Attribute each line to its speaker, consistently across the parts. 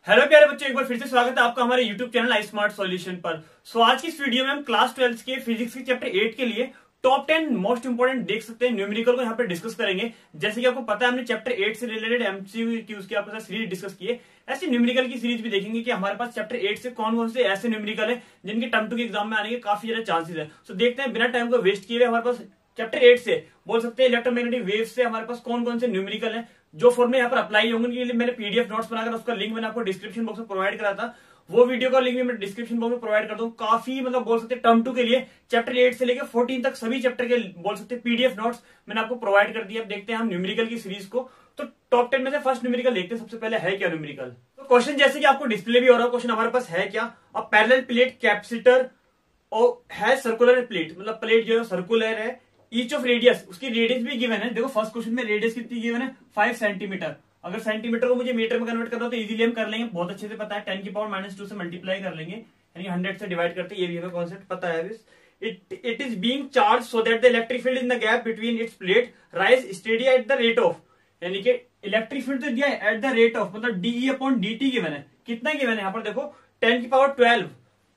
Speaker 1: Hello प्यारे बच्चों, एक बार फिर से स्वागत है आपका हमारे यूट्यूब चैनल आई स्मार्ट सॉल्यूशन पर। आज की इस वीडियो में हम क्लास 12 के फिजिक्स के चैप्टर 8 के लिए टॉप 10 मोस्ट इंपोर्टेंट देख सकते हैं न्यूमेरिकल को यहाँ पे डिस्कस करेंगे। जैसे कि आपको पता है हमने चैप्टर 8 से रिलेटेड एमसीक्यूज की आपके साथ सीरीज डिस्कस की है, ऐसी न्यूमेरिकल की सीरीज भी देखेंगे कि हमारे पास चैप्टर 8 से कौन कौन से ऐसे न्यूमेरिकल है जिनके टर्म 2 के एग्जाम में आने के काफी ज्यादा चांसेस है। तो देखते हैं बिना टाइम को वेस्ट किए हुए हमारे पास चैप्टर 8 से बोल सकते हैं इलेक्ट्रोमैग्नेटिक वेव से हमारे पास कौन कौन से न्यूमेरिकल है जो फॉर्मूले यहाँ पर अप्लाई होंगे। उनके लिए मैंने पीडीएफ नोट्स बनाकर उसका लिंक मैंने आपको डिस्क्रिप्शन बॉक्स में प्रोवाइड करा था, वो वीडियो का लिंक भी मैं डिस्क्रिप्शन बॉक्स में प्रोवाइड कर दूं। काफी बोल सकते हैं टर्म 2 के लिए चैप्टर 8 से लेकर 14 तक सभी चैप्टर के बोल सकते हैं पीडीएफ नोट्स मैंने आपको प्रोवाइड कर दिया। अब देखते हैं हम न्यूमेरिकल की सीरीज को। तो टॉप 10 में से फर्स्ट न्यूमेरिकल देखते हैं। सबसे पहले है क्या न्यूमेरिकल। तो क्वेश्चन जैसे कि आपको डिस्प्ले भी हो रहा है, क्वेश्चन हमारे पास है क्या, अ पैरेलल प्लेट कैपेसिटर और है सर्कुलर प्लेट, मतलब प्लेट जो है सर्कुलर है, ईच ऑफ रेडियस, उसकी रेडियस भी गिवन है। देखो फर्स्ट क्वेश्चन में रेडियस कितनी गिवन है, 5 सेंटीमीटर। अगर सेंटीमीटर को मुझे मीटर में कन्वर्ट करना हो तो इजीली हम कर लेंगे, बहुत अच्छे से पता है। 10 की पावर -2 से मल्टीप्लाई कर लेंगे, यानी 100 से डिवाइड करते हैं, ये भी हमें कॉन्सेप्ट पता है। It is being charge so that the electric field in the gap between its plate rise steady at the rate of, यानी कि इलेक्ट्रिक फील्ड तो दिया है एट द रेट ऑफ, मतलब डीई अपॉन dt गिवन है। कितना given है यहाँ पर देखो 10 की पावर 12,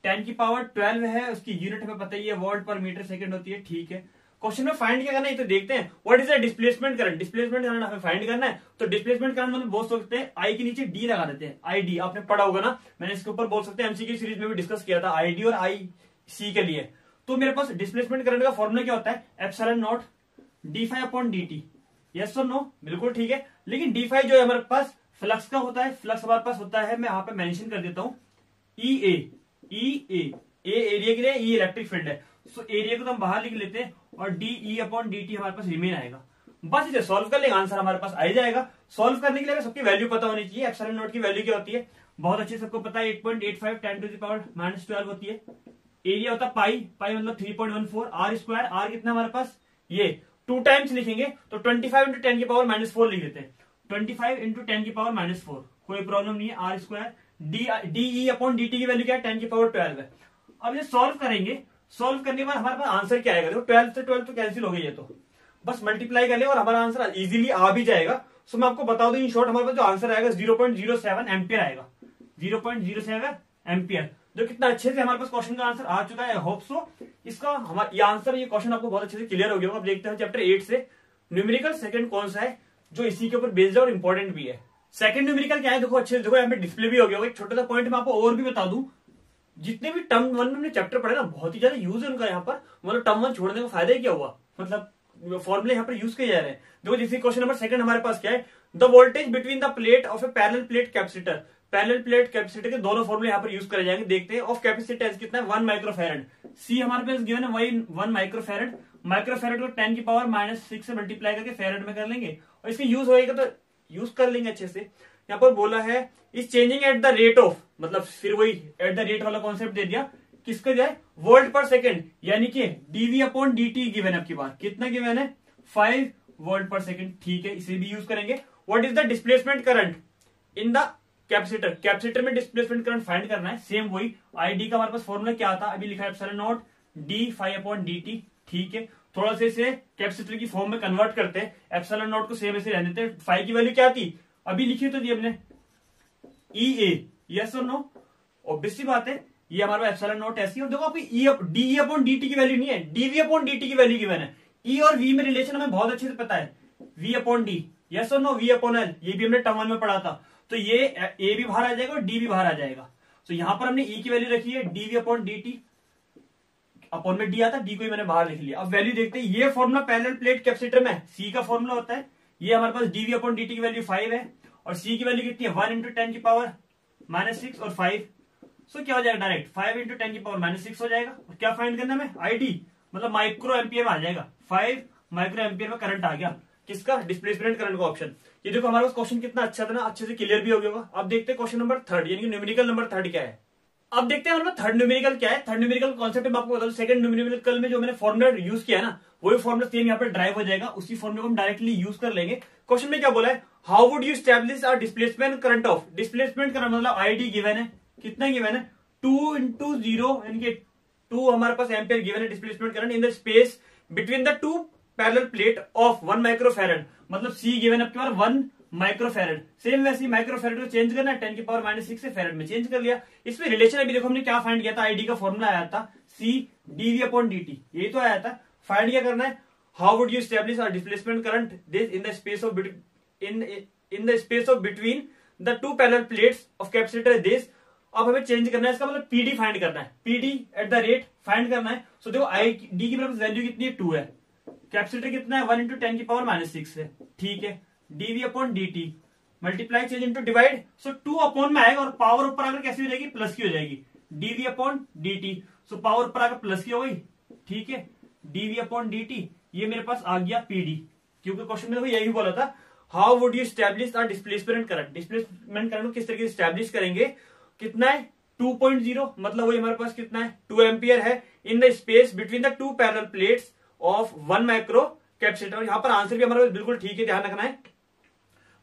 Speaker 1: 10 की पावर 12 है, उसकी यूनिट हमें पता ही है, वोल्ट पर मीटर सेकंड होती है। ठीक है, क्वेश्चन में फाइंड क्या करना है तो देखते हैं। What is the displacement current, displacement current हमें फाइंड करना है। तो डिस्प्लेसमेंट करंट मतलब बोल सकते हैं आई के नीचे डी लगा देते हैं, आई डी आपने पढ़ा होगा ना, मैंने इसके ऊपर बोल सकते हैं एमसीक्यू सीरीज में भी डिस्कस किया था आई डी और आई सी के लिए। तो मेरे पास डिस्प्लेसमेंट करंट का फॉर्मूला क्या होता है, एप्सिलॉन नॉट डी5 अपॉन dt। यस और नो, बिल्कुल ठीक है। लेकिन d5 जो है हमारे पास फ्लक्स का होता है, फ्लक्स हमारे पास होता है, मैं यहाँ पे मेंशन कर देता हूं EA, ए एरिया के लिए, ई इलेक्ट्रिक फील्ड है, सो एरिया को तो हम बाहर लिख लेते हैं और DE अपॉन dt हमारे पास रिमेन आएगा। बस इसे सॉल्व कर लेंगे, आंसर हमारे पास आ ही जाएगा। सॉल्व करने के लिए सबकी वैल्यू पता होनी चाहिए। एप्सिलॉन नॉट की वैल्यू क्या होती है, बहुत अच्छे सबको पता है, 8.85 10 टू द पावर -12 होती है। एरिया होता है पाई, पाई मतलब 3.14, आर स्क्वायर, आर कितना हमारे पास, ये 2 टाइम्स लिखेंगे तो 25 इंटू 10 की पावर -4 लिख देते हैं, 25 इंटू 10 की पावर -4, कोई प्रॉब्लम नहीं है। R square D E upon dt की वैल्यू क्या है, 10 की पावर 12 है। अब ये सॉल्व करेंगे, सॉल्व करने के बाद हमारे पास आंसर क्या आएगा, देखो 12 से 12 तो कैंसिल हो गई है, तो बस मल्टीप्लाई कर ले और हमारा आंसर इजीली आ भी जाएगा। सो मैं आपको बता दूं इन शॉर्ट हमारे पास जो आंसर आएगा 0.07 एम्पियर आएगा, 0.07 एम्पियर, जो कितना अच्छे से हमारे पास क्वेश्चन का आंसर आ चुका है। होप सो इसका हमारा ये आंसर, ये क्वेश्चन आपको बहुत अच्छे से क्लियर हो गया होगा। अब देखते हैं चैप्टर 8 से न्यूमेरिकल सेकंड कौन सा है जो इसी के ऊपर बेस्ड है और इंपॉर्टेंट भी है। सेकंड न्यूमेरिकल क्या है, देखो अच्छे से देखो, यहाँ पे डिस्प्ले भी हो गया होगा। एक छोटा सा पॉइंट मैं आपको और भी बता दूं, जितने भी टर्म 1 में हमने चैप्टर पढ़े ना, बहुत ही ज्यादा यूज है उनका यहाँ पर, मतलब टर्म 1 छोड़ने का फायदा क्या हुआ, मतलब फॉर्मूले यहाँ पर यूज किए जा रहे हैं। देखो जैसे क्वेश्चन नंबर सेकंड हमारे पास क्या है, the voltage between the plate of A parallel plate capacitor, parallel plate capacitor के दोनों फॉर्मूले यहाँ पर यूज करे जाएंगे। देखते हैं ऑफ कैपेसिटेंस कितना है, 1 माइक्रोफैरड, सी हमारे पास गिवन है वही 1 माइक्रोफैरड। माइक्रोफैरड को 10 की पावर -6 से मल्टीप्लाई करके फैरड में कर लेंगे और इसके यूज होएगा तो यूज कर लेंगे अच्छे से। यहाँ पर बोला है is changing at the rate of, मतलब फिर वही एट द रेट वाला कॉन्सेप्ट दे दिया, किसका जाए, वोल्ट पर सेकंड, यानी कि डीवी अपॉन dt गिवन है। आपकी बात कितना गिवन है, 5 वोल्ट पर सेकंड। ठीक है, इसे भी यूज करेंगे। What is the displacement current in the capacitor, capacitor में डिस्प्लेसमेंट करंट फाइंड करना है, सेम वही आईडी का हमारे पास फॉर्मूला क्या था, अभी लिखा है epsilon not d5 upon dt। ठीक है, थोड़ा सा इसे कैपेसिटर की फॉर्म में कन्वर्ट करते हैं, एप्सिलॉन नॉट को सेम ऐसे रहने देते हैं। 5 की वैल्यू क्या थी, अभी लिखी तो दी हमने EA, यस और नो, ऑब्वियस सी बात है, ये हमारा एप्सिलॉन नॉट ऐसी। और देखो आपकी DE अपॉन dt की वैल्यू नहीं है, dV अपॉन dt की वैल्यू गिवन है। E और V में रिलेशन हमें बहुत अच्छे से पता है, V अपॉन D, यस और नो, V अपॉन L, ये भी हमने टर्म 1 में पढ़ा था। तो ये A भी बाहर आ जाएगा और D भी बाहर आ जाएगा। तो यहां पर हमने E की वैल्यू रखी है dV अपॉन dt, अपॉन में D आता, D को ही मैंने बाहर लिख लिया। अब वैल्यू देखते हैं, ये फॉर्मूला पैरेलल प्लेट कैपेसिटर में C का फॉर्मूला होता है, ये हमारे पास dV अपॉन dt की वैल्यू 5 है और C की वैल्यू कितनी है, 1 इंटू 10 की पावर -6 और 5। सो क्या हो जाएगा, डायरेक्ट 5 इंटू 10 की पावर -6 हो जाएगा। और क्या फाइंड करना है, ID मतलब माइक्रो एम्पियर में आ जाएगा, 5 माइक्रो एम्पियर में करंट आ गया, किसका, डिस्प्लेसमेंट करंट का ऑप्शन। ये देखो हमारे पास क्वेश्चन कितना अच्छा था ना, अच्छे से क्लियर भी हो गया होगा। अब देखते हैं क्वेश्चन नंबर 3, यानी कि न्यूमेरिकल नंबर 3 क्या है। अब देखते हैं हमारे थर्ड न्यूमेरिकल क्या है। थर्ड न्यूमेरिकल कॉन्सेप्ट में आपको बता दूं, सेकंड न्यूमेरिकल में जो मैंने फॉर्मूला यूज किया ना, वही फॉर्मूला सेम यहाँ पे ड्राइव हो जाएगा, उसी फॉर्मूले को हम डायरेक्टली यूज कर लेंगे। क्वेश्चन में क्या बोला है, how would you establish a displacement current of, displacement current मतलब आईडी गिवन है, कितना गिवन है, 2 इंटू 0 यानी कि 2 हमारे पास एम्पियर गिवन है displacement current in the space between the 2 parallel plate of 1 microfarad, मतलब सी गिवन है आपके पास 1 माइक्रोफेरेड। सेम वैसे ही माइक्रोफेरेड को चेंज करना है 10 की पावर -6 से फेरेड में चेंज कर लिया। इसमें रिलेशन अभी देखो हमने क्या फाइंड किया था, आईडी का फॉर्मूला आया था C dV/dt, यही तो आया था। फाइंड क्या करना है, how would you establish a displacement current this in the space of between the two parallel plates of capacitor this. अब हमें चेंज करना है, इसका मतलब पीडी फाइंड करना है, PD at the rate find करना है। सो देखो आई डी की वैल्यू कितनी है 2 है, कैपेसिटर कितना है 1 × 10 की पावर -6 है, ठीक है। dV/dt multiply change into divide, so 2 upon में आएगा और पावर ऊपर आकर कैसी हो जाएगी, प्लस की हो जाएगी, dV/dt। सो पावर ऊपर आकर प्लस की हो गई, ठीक है, dV/dt। ये मेरे पास आ गया पीडी, क्योंकि क्वेश्चन में यही बोला था how would you establish a displacement current. Displacement current को किस तरीके से स्टैब्लिश करेंगे, कितना है 2.0, मतलब वही हमारे पास कितना है 2 एम्पियर है in the space between the two parallel plates of 1 micro capacitor. यहां पर आंसर भी हमारे पास बिल्कुल ठीक है, ध्यान रखना है।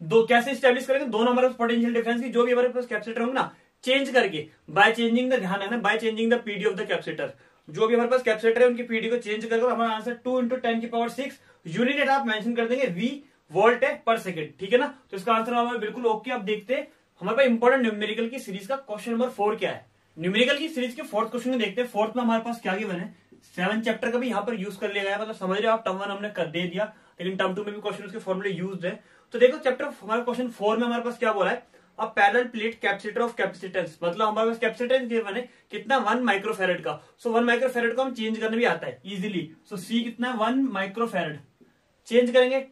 Speaker 1: दो कैसे स्टैब्लिश करेंगे, दोनों हमारे पास पोटेंशियल डिफरेंस की जो भी हमारे पास कैपेसिटर होंगे ना, चेंज करके बाय चेंजिंग द, ध्यान रखना, by changing the PD of the capacitor. जो भी हमारे पास कैपेसिटर है उनकी पीडी को चेंज करके हमारा आंसर 2 × 10 की पावर 6 यूनिट आप मेंशन कर देंगे, V वोल्ट है पर सेकंड, ठीक है ना। तो इसका आंसर हमारा बिल्कुल ओके। आप देखते हैं हमारे पास इंपॉर्टेंट न्यूमेरिकल की सीरीज का क्वेश्चन नंबर 4 क्या है। न्यूमेरिकल की सीरीज के 4th क्वेश्चन में देखते हैं। 4th में हमारे पास क्या गिवन है, 7 चैप्टर का भी यहाँ पर यूज कर लिया गया, मतलब समझ रहे हो आप, टर्म 1 हमने कर दे दिया, लेकिन टर्म 2 में भी क्वेश्चन उसके फॉर्मूले यूज्ड है। तो देखो चैप्टर हमारे क्वेश्चन 4 में हमारे पास क्या बोला है, अब parallel plate capacitor of capacitance, मतलब हमारे पास कैपेसिटेंस गिवन है कितना 1 माइक्रोफेरेड का। सो 1 माइक्रोफेरेड को हम चेंज करने भी आता है इजीली। सो C कितना है 1 माइक्रोफेरेड, चेंज करेंगे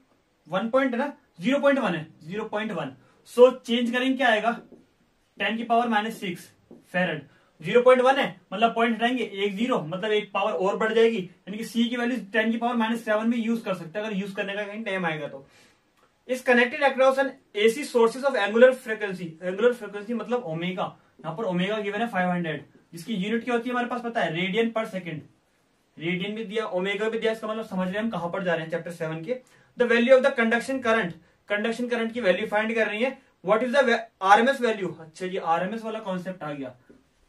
Speaker 1: 1 पॉइंट है ना, 0.1 है 0.1। सो चेंज करेंगे क्या आएगा 10 की पावर -6 फेरेड। 0.1 है मतलब पॉइंट हटाएंगे 1 0, मतलब एक पावर और बढ़ जाएगी, यानी कि C की वैल्यू 10 की पावर -7 भी यूज कर सकते हैं अगर यूज करने का कहीं टाइम आएगा तो। इस connected across N AC sources of angular frequency, angular frequency मतलब ओमेगा, यहाँ पर ओमेगा गिवन है 500, जिसकी यूनिट क्या होती है हमारे पास पता है, रेडियन पर सेकंड। रेडियन भी दिया, ओमेगा भी दिया, इसका मतलब समझ रहे हैं हम कहां पर जा रहे हैं चैप्टर 7 के। The value of the conduction current, conduction current की वैल्यू फाइंड कर रही है। What is the RMS value, अच्छा ये आरएमएस वाला कॉन्सेप्ट आ गया।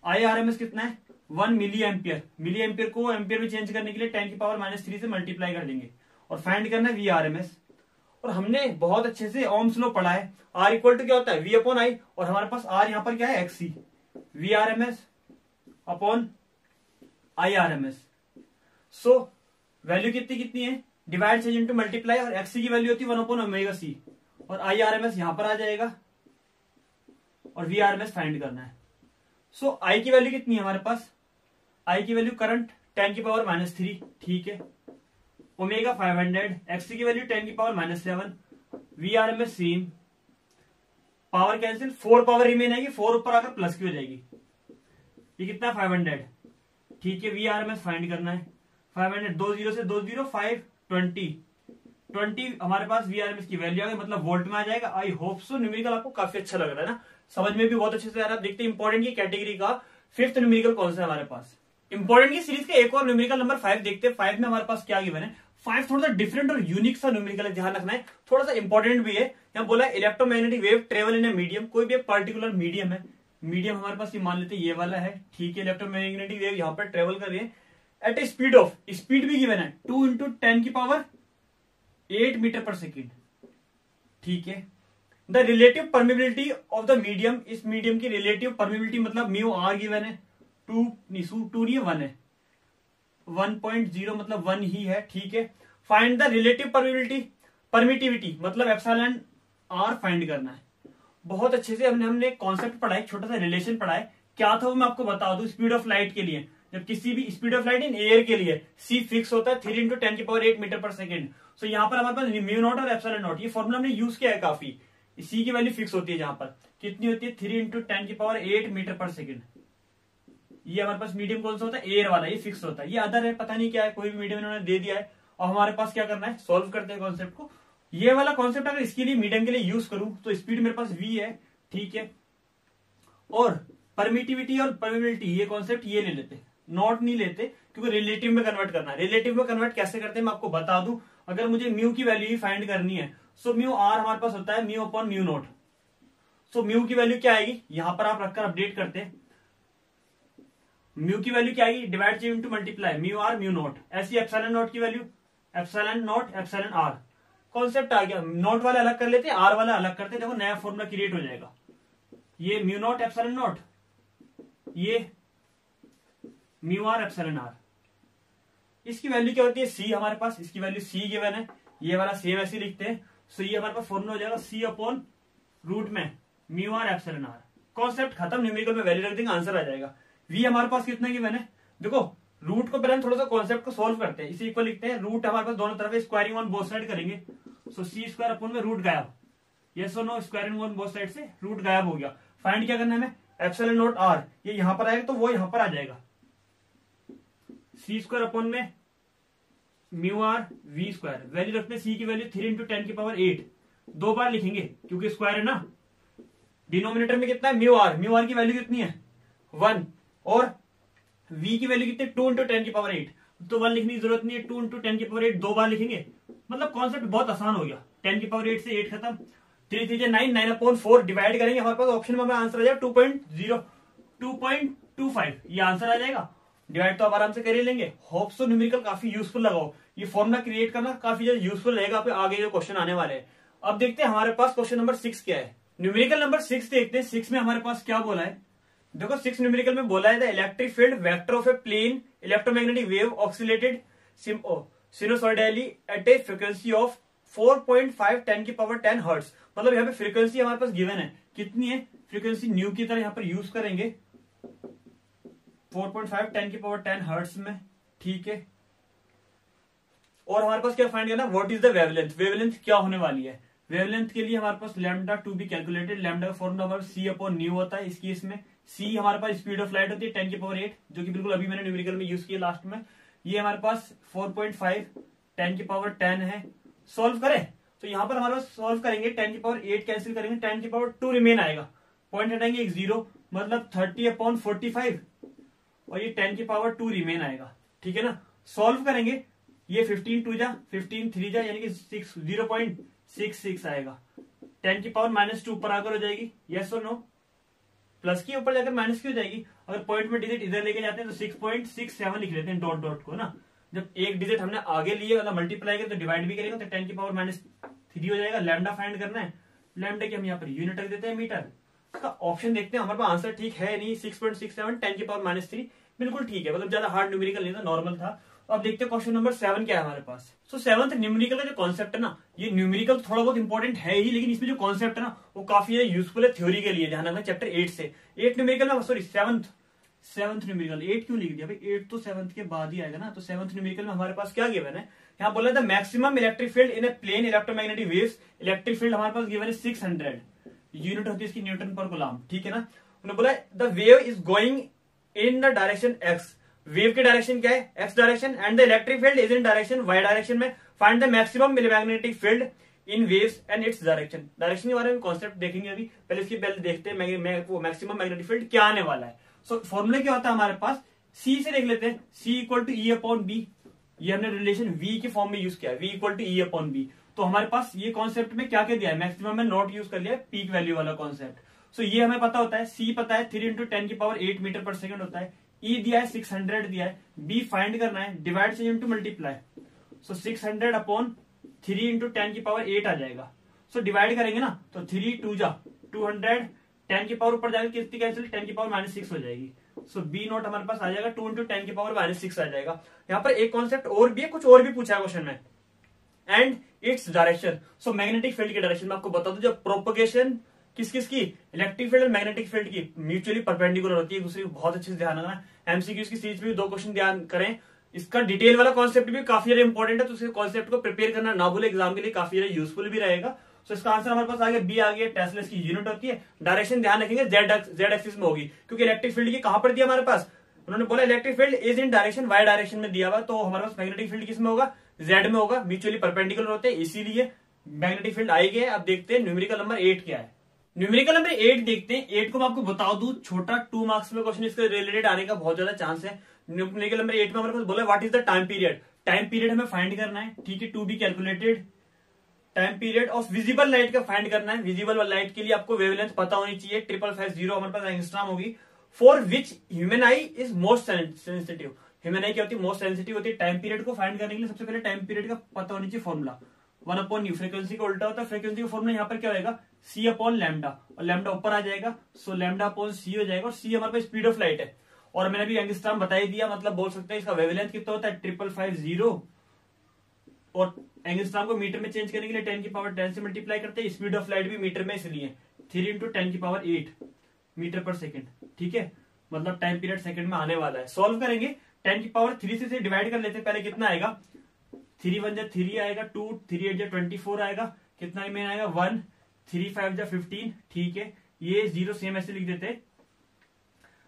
Speaker 1: IRMS कितना है 1 मिली एम्पियर, मिली एम्पियर को एम्पियर में चेंज करने के लिए 10 की पावर -3 से मल्टीप्लाई कर देंगे और फाइंड करना है VRMS। और हमने बहुत अच्छे से ओम्स लॉ पढ़ा है, R इक्वल टू क्या होता है V/I, और हमारे पास R यहाँ पर क्या है XC, VRMS upon IRMS। So value कितनी कितनी है, डिवाइड चेंज इनटू मल्टीप्लाई, और XC की वैल्यू होती है 1/ω/c, और IRMS यहां पर आ जाएगा और VRMS फाइंड करना है। सो I की वैल्यू कितनी है हमारे पास, I की वैल्यू करंट 10 की पावर -3, ठीक है, ओमेगा 500, XC की वैल्यू 10 की power -7, VRMS same, power cancel, 4 power remain आएगी, 4 ऊपर आकर प्लस की हो जाएगी, ये कितना 500, ठीक है। VRMS फाइंड करना है, 500 2 0 से 2 0 5 20 हमारे पास VRMS की वैल्यू आ गई, मतलब वोल्ट में आ जाएगा। आई होप सो न्यूमेरिकल आपको काफी अच्छा लग रहा है ना, समझ में भी बहुत अच्छे से आ रहा है। आप देखते हैं इंपॉर्टेंट की कैटेगरी का 5th न्यूमेरिकल कौन सा है हमारे पास। इंपॉर्टेंट की सीरीज का एक और न्यूमेरिकल नंबर 5 देखते हैं। 5 में हमारे पास क्या गिवन है, 5 थोड़ा सा डिफरेंट और यूनिक सा न्यूमेरिकल है, ध्यान रखना है, थोड़ा सा इंपॉर्टेंट भी है। यहाँ बोला electromagnetic wave travel in a medium, कोई भी पर्टिकुलर मीडियम है, मीडियम हमारे पास ये मान लेते ये वाला है, ठीक है। इलेक्ट्रोमैग्नेटिक वेव यहाँ पर ट्रेवल कर रही है at a speed of, speed भी गिवन है 2 × 10 की पावर 8 मीटर पर सेकेंड, ठीक है। The relative permeability of the medium, इस मीडियम की रिलेटिव परमिबिलिटी मतलब म्यू आर गिवन है 2 नहीं 1 है, 1.0 मतलब 1 ही है, ठीक है। फाइंड द रिलेटिव परमिटिविटी मतलब एप्सिलॉन आर फाइंड करना है। बहुत अच्छे से हमने कॉन्सेप्ट पढ़ा है, छोटा सा रिलेशन पढ़ा है, क्या था वो मैं आपको बता दूं। स्पीड ऑफ लाइट के लिए, जब किसी भी speed of light in air के लिए C फिक्स होता है 3 × 10 की पावर 8 मीटर पर सेकेंड। सो यहाँ पर हमारे पास म्यू नॉट और एप्सिलॉन नॉट, ये फॉर्मूला हमने यूज किया है काफी। C की वैल्यू फिक्स होती है जहां पर कितनी होती है 3 × 10 की पावर 8 मीटर पर सेकेंड। ये हमारे पास मीडियम कौन सा होता है, एयर वाला, ये फिक्स होता है। ये अदर है, पता नहीं क्या है, कोई भी मीडियम इन्होंने दे दिया है, और हमारे पास क्या करना है, सोल्व करते हैं कॉन्सेप्ट को। ये वाला कॉन्सेप्ट अगर इसके लिए मीडियम के लिए यूज करूं तो स्पीड मेरे पास V है, ठीक है। और परमिटिविटी और परमिबिलिटी ये कॉन्सेप्ट ये ले लेते, नॉट नहीं लेते, क्योंकि रिलेटिव में कन्वर्ट करना है। रिलेटिव में कन्वर्ट कैसे करते हैं मैं आपको बता दूं। अगर मुझे म्यू की वैल्यू ही फाइंड करनी है, सो म्यू आर हमारे पास होता है mu upon mu naught. So mu की वैल्यू क्या आएगी, यहां पर आप रखकर अपडेट करते हैं, म्यू की वैल्यू क्या आएगी, divide into multiply mu R mu naught. ऐसी एप्सिलॉन नॉट की value epsilon naught epsilon R, concept आ गया। नोट वाला अलग कर लेते हैं, आर वाला अलग करते हैं। देखो नया फॉर्मूला क्रिएट हो जाएगा, ये म्यू नॉट एप्सिलॉन नॉट, ये म्यू आर एप्सिलॉन आर। इसकी वैल्यू क्या होती है, सी हमारे पास, इसकी वैल्यू सी गिवन है, ये वाला सेम ऐसे लिखते हैं। सो ये हमारे पास फॉर्मूला हो जाएगा सी अपॉन रूट में mu R epsilon R. Concept खत्म, न्यूमेरिकल में वैल्यू रख देंगे, आंसर आ जाएगा। वी हमारे पास कितना गिवन है, देखो रूट को पहले हम थोड़ा सा कॉन्सेप्ट को सोल्व करते हैं। इसे इक्वल लिखते हैं, रूट हमारे पास दोनों तरफ स्क्वायरिंग ऑन बोथ साइड करेंगे। सो सी स्क्वायर अपॉन में रूट गायब, यस और no, squaring on both side से रूट गायब हो गया। फाइंड क्या करना है हमें, एप्सिलॉन नॉट आर, ये यहां पर आएगा तो वो यहां पर आ जाएगा। सी स्क्वायर अपॉन में mu R V square, value रखते हैं सी की वैल्यू 3 इंटू 10 की पावर 8, 2 बार लिखेंगे क्योंकि स्क्वायर है ना। डिनोमिनेटर में कितना है, म्यू आर की वैल्यू कितनी है 1, और v की वैल्यू कितनी 2 इंटू 10 की पावर 8, तो 1 लिखने की जरूरत नहीं है, 2 इंटू 10 की पावर 8 2 बार लिखेंगे। मतलब कॉन्सेप्ट बहुत आसान हो गया। 10 की पावर 8 से 8 खत्म, 3 3 9, 9 अपॉन 4 डिवाइड करेंगे, हमारे पास ऑप्शन में हमें आंसर आ जाएगा 2.25, ये आंसर आ जाएगा। डिवाइड तो आप आराम से कर ही लेंगे। होप सो न्यूमेरिकल काफी यूजफुल लगाओ, ये फॉर्मूला क्रिएट करना काफी ज्यादा यूजफुल रहेगा आपके आगे जो क्वेश्चन आने वाले हैं। अब देखते हैं हमारे पास क्वेश्चन नंबर 6 क्या है। न्यूमेरिकल नंबर 6 देखते हैं। 6 में हमारे पास क्या बोला है, देखो 6 न्यूमेरिकल में बोला है the electric field vector of a plane electromagnetic wave oscillated sinusoidally at a frequency of 4.5 10 की पावर 10 हर्ट्ज। मतलब यहाँ पे फ्रीक्वेंसी हमारे पास गिवन है, कितनी है, फ्रीक्वेंसी न्यू की तरह यहाँ पर यूज करेंगे 4.5 10 की पावर 10 हर्ट्ज में, ठीक है। और हमारे पास क्या फाइंड करना, what is the wavelength, wavelength क्या होने वाली है। वेवलेंथ के लिए हमारे पास lambda to be calculated, lambda का फॉर्मूला हमारा सी अपॉन न्यू होता है। इस केस में सी हमारे पास स्पीड ऑफ लाइट होती है 10 की पावर 8, जो कि बिल्कुल अभी मैंने न्यूमेरिकल में यूज किया लास्ट में। ये हमारे पास 4.5 10 की पावर 10 है। सॉल्व करें तो यहाँ पर हमारे पास सॉल्व करेंगे, 10 की पावर 8 कैंसिल करेंगे, 10 की पावर 2 रिमेन आएगा, पॉइंट हटाएंगे एक 0, मतलब 30 अपॉन 45, और ये 10 की पावर 2 रिमेन आएगा, ठीक है ना। सॉल्व करेंगे, ये 15 2 जा 15 3 जा यानी कि 0.66 आएगा। 10 की पावर -2 ऊपर आकर हो जाएगी, यस और नो, प्लस की ऊपर जाकर माइनस की हो जाएगी। अगर पॉइंट में डिजिट इधर लेके जाते हैं तो 6.67 लिख लेते हैं डॉट डॉट को ना। जब एक डिजिट हमने आगे लिए मतलब मल्टीप्लाई करें तो डिवाइड भी करेंगे तो 10 की पावर -3 हो जाएगा। लैम्डा फाइंड करना है, लैम्डा की हम यहाँ पर यूनिट रख देते हैं मीटर। इसका ऑप्शन देखते हैं हमारे पास आंसर ठीक है नहीं, 6.67 10 की पावर -3 बिल्कुल ठीक है, मतलब ज्यादा हार्ड न्यूमेरिकल नहीं था, नॉर्मल था। अब देखते हैं क्वेश्चन नंबर 7 क्या है हमारे पास। सो 7th न्यूमेरिकल का जो कॉन्सेप्ट है ना, ये न्यूमेरिकल थोड़ा बहुत इंपॉर्टेंट है ही, लेकिन इसमें जो कॉन्सेप्ट है ना वो काफी यूजफुल है थ्योरी के लिए। ध्यान रखना चैप्टर 8 से 8 न्यूमेरिकल में, सॉरी 7th न्यूमेरिकल, 8 क्यों लिख दिया भाई, 8 तो 7th के बाद ही आएगा ना। तो 7th न्यूमेरिकल में हमारे पास क्या गिवन है, यहाँ बोला था maximum electric field in a plane electromagnetic waves. Electric field हमारे पास गिवन है 600, यूनिट होती है इसकी न्यूटन पर कूलम, ठीक है ना। उन्होंने बोला the wave is going in the direction X, wave की डायरेक्शन क्या है, X direction, and the electric field is in direction Y direction में। Find the maximum magnetic field in waves and its direction. Direction के बारे में concept देखेंगे अभी, पहले इसकी पहले देखते हैं मैक्सिमम मैग्नेटिक फील्ड क्या आने वाला है। सो फॉर्मूला क्या होता है हमारे पास, सी से देख लेते हैं, C equal to E upon B, ये हमने रिलेशन वी के फॉर्म में यूज किया है, V equal to E upon B. तो हमारे पास ये कॉन्सेप्ट में क्या क्या दिया है, मैक्सिमम में नॉट यूज कर लिया, पीक वैल्यू वाला कॉन्सेप्ट। सो ये हमें पता होता है, सी पता है 3 इंटू 10 की पावर 8 मीटर पर सेकंड होता है, ई दिया है 600 दिया है, बी फाइंड करना है, डिवाइड से इंटू मल्टीप्लाई। सो 600 अपॉन 3 इंटू 10 की पावर 8 आ जाएगा। सो डिवाइड करेंगे ना तो 3 2 जा 200, 10 की पावर ऊपर जाएगा कितनी कैंसिल, 10 की पावर -6 हो जाएगी। सो बी नॉट हमारे पास आ जाएगा 2 इंटू 10 की पावर -6 आ जाएगा। यहाँ पर एक कॉन्सेप्ट और भी है, कुछ और भी पूछा है क्वेश्चन में, and its direction. So magnetic field की डायरेक्शन में आपको बता दूं, जब प्रोपगेशन किस किस की, इलेक्ट्रिक फील्ड और मैग्नेटिक फील्ड की म्यूचुअली परपेंडिकुलर होती है एक दूसरे को, बहुत अच्छे से ध्यान रखना। एमसीक्यूज की सीरीज में भी 2 क्वेश्चन ध्यान करें, इसका डिटेल वाला कॉन्सेप्ट भी काफी ज्यादा इंपॉर्टेंट है, तो उसके कॉन्सेप्ट को प्रिपेयर करना ना भूले, एग्जाम के लिए काफी ज्यादा यूजफुल भी रहेगा। सो इसका आंसर हमारे पास आ गया, बी आ गया, टेस्ला की यूनिट होती है, डायरेक्शन ध्यान रखेंगे जेड एक्सिस में होगी, क्योंकि इलेक्ट्रिक फील्ड की कहां पर दिया हमारे पास, उन्होंने बोला electric field is in direction Y direction में दिया हुआ, तो हमारे पास मैग्नेटिक फील्ड किस में होगा, जेड में होगा, म्यूचुअली परपेंडिकुलर होते हैं, इसीलिए मैग्नेटिक फील्ड आई गए। अब देखते हैं न्यूमेरिकल नंबर 8 क्या है। न्यूमेरिकल नंबर 8 देखते हैं। 8 को मैं आपको बता दूं, छोटा 2 मार्क्स में क्वेश्चन इसके रिलेटेड आने का बहुत ज्यादा चांस है। न्यूमेरिकल नंबर 8 में हमारे पास बोला what is the time period, time period हमें फाइंड करना है, ठीक है, to be calculated. Time period of visible light का फाइंड करना है, विजिबल लाइट के लिए आपको वेवलेंथ पता होनी चाहिए, 5550 हमारे पास एंगस्ट्रॉम होगी। For which human I is most sensitive, human आई क्या होती है, मोस्ट सेंसिटिव होती है। टाइम पीरियड को फाइंड करने के लिए सबसे पहले टाइम पीरियड का पता होनी चाहिए फॉर्मूला, 1 अपॉन यू, फ्रीक्वेंसी का उल्टा होता है, फ्रीक्वेंसी का फॉर्मूला यहाँ पर क्या होगा, c अपॉन लैम्डा, और लैम्डा ऊपर आ जाएगा, सो लैम्डा अपॉन c हो जाएगा, और c हमारे पास स्पीड ऑफ लाइट है, और मैंने भी एंगस्ट्रॉम बता ही दिया, मतलब बोल सकते हैं इसका वेवलेंथ कितना होता है 5550, और एंगस्ट्रॉम को मीटर में चेंज करने के लिए 10 की पावर 10 से मल्टीप्लाई करते हैं, स्पीड ऑफ लाइट भी मीटर में, इसलिए 3 इंटू 10 की पावर 8 मीटर पर सेकेंड, ठीक है, मतलब टाइम पीरियड सेकंड में आने वाला है। सॉल्व करेंगे 10 की पावर 3 से डिवाइड कर लेते हैं, पहले कितना आएगा, 3 1 जा 3 आएगा, 2 3 8 जा 24 आएगा, कितना रिमेन आएगा 1, 3 5 जा 15, ठीक है, ये 0 सेम ऐसे लिख देते हैं,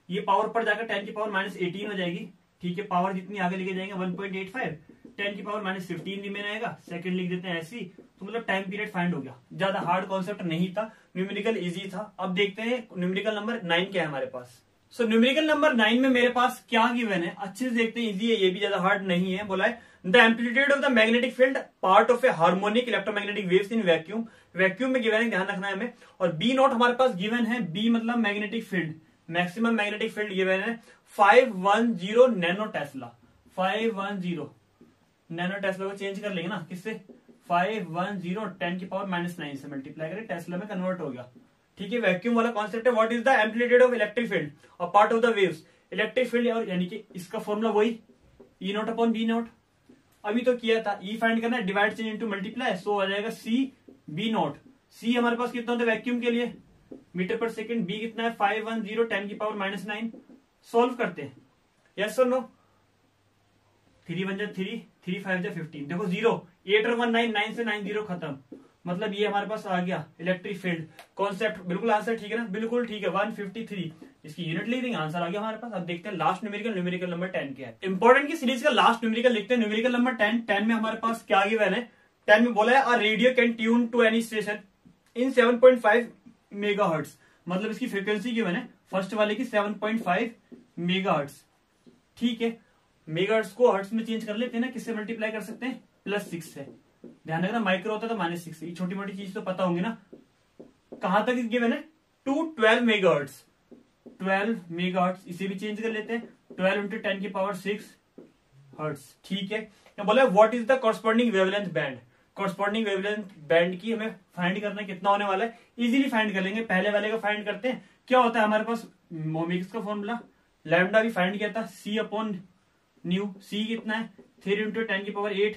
Speaker 1: ये पावर पर जाकर 10 की पावर -18 हो जाएगी, ठीक है, पावर जितनी आगे लेके जाएंगे 1.85, 10 की पावर -15 रिमेन आएगा, सेकंड लिख देते हैं ऐसी, तो मतलब टाइम पीरियड फाइंड हो गया, ज्यादा हार्ड कॉन्सेप्ट नहीं था, न्यूमेरिकल इजी था। अब देखते हैं न्यूमेरिकल नंबर 9 क्या है हमारे पास। सो न्यूमेरिकल नंबर 9 में मेरे पास क्या गिवन है, अच्छे से देखते हैं, इजी है, ये भी ज्यादा हार्ड नहीं है। बोला है the amplitude of the magnetic field part of A harmonic electromagnetic waves in vacuum, vacuum में गिवन है, ध्यान रखना है हमें, और बी नॉट हमारे पास गिवन है, बी मतलब magnetic field, maximum magnetic field given है 510 नैनो टेस्ला, 510 नैनो टेस्ला को चेंज कर लेंगे ना, किससे 510 10 की पावर -9 से मल्टीप्लाई करें, टेस्ला में कन्वर्ट हो गया, ठीक है। वैक्यूम वाला कॉन्सेप्ट है, what is the amplitude of electric field और part of the waves, electric field, और यानी कि इसका फॉर्मूला वही E naught upon B naught, अभी तो किया था, ई फाइंड करना है, divide change into multiply, so आ जाएगा सी बी नॉट, सी हमारे पास कितना होता है वैक्यूम के लिए मीटर पर सेकंड, बी कितना है 510 10 की पावर -9, सॉल्व करते हैं, यस और नो, 3 1 जा 3 3 5 जा 15, देखो 0 8 और 1 9, 9 से 9 0 खत्म, मतलब ये हमारे पास आ गया इलेक्ट्रिक फील्ड कॉन्सेप्ट, बिल्कुल आंसर ठीक है ना, बिल्कुल ठीक है, 153 इसकी यूनिट लिख देंगे, आंसर आ गया हमारे पास। अब देखते हैं लास्ट न्यूमेरिकल, न्यूमेरिकल नंबर 10 क्या है, इंपॉर्टेंट की सीरीज का लास्ट न्यूमेरिकल लिखते हैं, न्यूमेरिकल नंबर 10। 10 में हमारे पास क्या गिवन है, 10 में बोला है a radio can tune to any station in 7.5 megahertz, मतलब इसकी फ्रीक्वेंसी गिवन है फर्स्ट वाले की 7.5 मेगाहर्ट्ज, ठीक है, मेगाहर्ट्ज को हर्ट्ज में चेंज कर लेते हैं ना, किससे मल्टीप्लाई कर सकते हैं +6 से, ध्यान रखना माइक्रो होता है तो -6 से, छोटी मोटी चीज तो पता होंगी ना। कहां तक गिवन है, टू 12 मेगाहर्ट्ज, 12 मेगाहर्ट्ज, इसे भी चेंज कर लेते हैं, 12 इंटू 10 की पावर 6 हर्ट्ज, ठीक है। बोला what is the corresponding wavelength band, corresponding wavelength band की हमें फाइंड करना है, कितना होने वाला है, इजीली फाइंड कर लेंगे, पहले वाले का फाइंड करते हैं, क्या होता है हमारे पास मोमिक्स का फॉर्मूला, लैम्डा भी फाइंड किया था, सी अपॉन न्यू, सी कितना है 3 इंटू 10 की पावर 8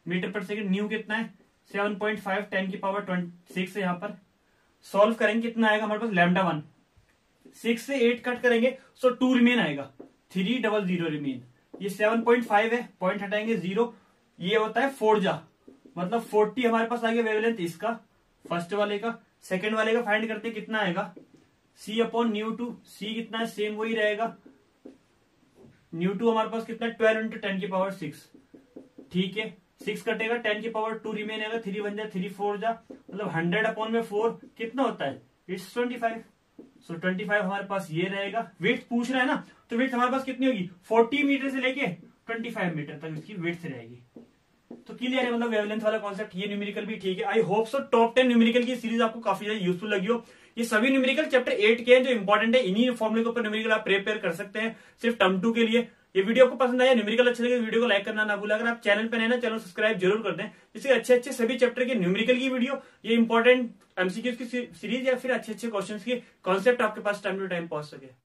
Speaker 1: मीटर पर सेकंड, न्यू कितना है 7.5 10 की पावर 26 है, यहाँ पर सॉल्व करेंगे कितना आएगा हमारे पास, लैम्डा 1, 6 से 8 कट करेंगे, सो 2 रिमेन आएगा, 300 रिमेन, ये 7.5 है, पॉइंट हटाएंगे 0, ये होता है 4 जा, मतलब 40 हमारे पास आ गया वेवलेंथ इसका, फर्स्ट वाले का, सेकंड वाले का फाइंड करते हैं कितना आएगा, सी अपॉन न्यू 2, सी कितना है सेम वही रहेगा, न्यू 2 हमारे पास कितना है 12 इंटू 10 की पावर 6, ठीक है, 6 कटेगा 10 की पावर 2 रिमेन आएगा, 3 1 जा 3 4 जा, मतलब 100 अपॉन में 4 कितना होता है, इट्स 25, सो 25 हमारे पास ये रहेगा। वेट पूछ रहा है ना, तो वेट हमारे पास कितनी होगी 40 मीटर से लेके 25 मीटर तक इसकी वेट रहेगी, तो क्लियर है, मतलब वेवलेंथ वाला कॉन्सेप्ट, ये न्यूमेरिकल भी ठीक है। I hope so top 10 numerical की सीरीज आपको काफी ज्यादा यूजफुल लगी हो, ये सभी न्यूमेरिकल चैप्टर 8 के हैं जो इंपॉर्टेंट है, इन्हीं फॉर्मूले के ऊपर न्यूमेरिकल आप प्रिपेयर कर सकते हैं सिर्फ टर्म 2 के लिए। ये वीडियो आपको पसंद आया, न्यूमेरिकल अच्छे लगे, वीडियो को लाइक करना ना भूलें, अगर आप चैनल पे नए ना चैनल सब्सक्राइब जरूर कर दें, जिससे अच्छे सभी चैप्टर के न्यूमेरिकल की वीडियो, ये इंपॉर्टेंट एमसीक्यूज की सीरीज या फिर अच्छे क्वेश्चंस के कॉन्सेप्ट आपके पास टाइम टू टाइम पहुंच सके।